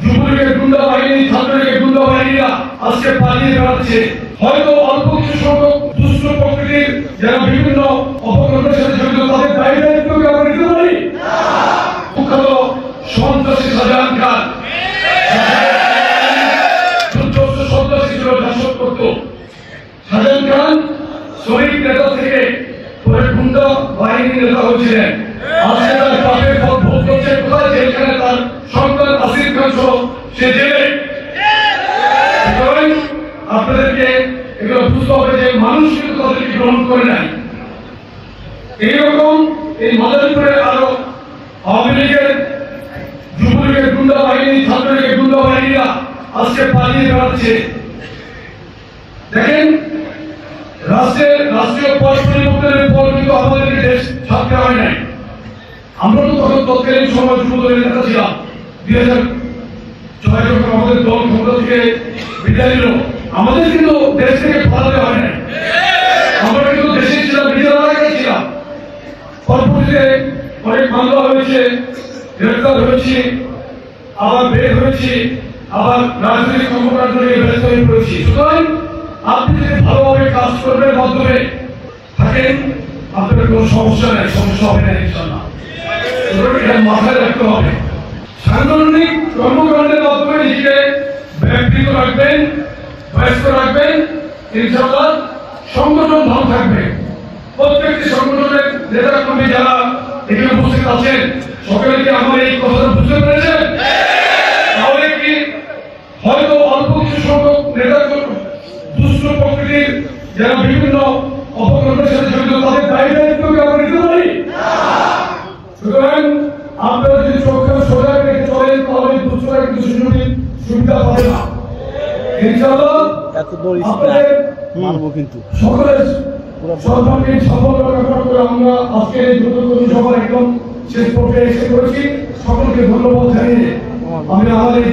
যুবলীগের গুন্ডা বাহিনী, ছাত্রলীগের গুন্ডা বাহিনীরা আজকে পালিয়ে বেড়াচ্ছে। হয়তো অল্প কিছু সংখ্যক দুষ্ট প্রকৃতির যারা বিভিন্ন অপকর্মের সাথে জড়িত, তাদের দায়ী দায়িত্বকে আমরা নিতে পারি। কুখ্যাত সন্ত্রাসী শাহজাহান খান সন্ত্রাসী ছিল, শাসক করত। শাহজাহান খান শ্রমিক নেতা থেকে পরে গুন্ডা বাহিনীর নেতা হয়েছিলেন। আজকে তার পাপের ফল ভোগ করছে কোথায়? যেখানে তার সন্তান আসিফ খান সহ সে জেলে। আপনাদেরকে এগুলো বুঝতে হবে যে মানুষ কিন্তু তাদেরকে গ্রহণ করে নাই। এইরকম এই মাদারীপুরে আরো আওয়ামী লীগের, যুবলীগের গুন্ডা বাহিনী, ছাত্রলীগের গুন্ডা বাহিনীরা আজকে পালিয়ে বেড়াচ্ছে। দেখেন, রাষ্ট্রীয় পদ পরিবর্তনের পর কিন্তু আমাদেরকে দেশ ছাড়তে হয় নাই। আমরা তো তখন তৎকালীন সময় যুবদলের নেতা ছিলাম। 2006 যখন আমাদের দল ক্ষমতা থেকে বিদায় নিল, আমাদের কিন্তু দেশ থেকে পালাতে হয় নাই। আমরা কিন্তু দেশে ছিলাম, নিজেরা ছিলাম। পরবর্তীতে অনেক মামলা হয়েছে, গ্রেফতার হয়েছি, আবার বের হয়েছি, আবার রাজনৈতিক কর্মকাণ্ড নিয়ে ব্যস্ত হয়ে পড়েছি। সুতরাং আপনি যদি ভালোভাবে কাজ করবেন, মাধ্যমে থাকেন, আপনার কোনো সমস্যা নেই, সমস্যা হবে না ইনশাআল্লাহ। এটা মাথায় রাখতে হবে। সাংগঠনিক কর্মকাণ্ডের মাধ্যমে নিজেকে ব্যক্তিগত রাখবেন, ব্যস্ত রাখবেন, ইনশাআল্লাহ সংগঠন ভালো থাকবে। প্রত্যেকটি সংগঠনের নেতা কর্মী যারা এখানে উপস্থিত আছেন, সকলে কি আমার এই কথাটা বুঝতে পেরেছেন? তাহলে কি হয়তো অল্প কিছু সংখ্যক নেতা দুষ্ট প্রকৃতির যারা বিভিন্ন অপকর্মের সাথে জড়িত, তাদের দায়ী দায়িত্বকে আমরা নিতে পারি। সুতরাং আপনারা যদি চোখে সজাগ রেখে চলেন, তাহলে দুষ্টরা কিন্তু সুবিধা পাবে না। ইনশাআল্লাহ আপনাদের সকলের সর্বাঙ্গীন সফলতা কামনা করে আমরা আজকে দ্রুত সভার একদম শেষ পর্যায়ে এসে করেছি। সকলকে ধন্যবাদ জানিয়ে আমি আমাদের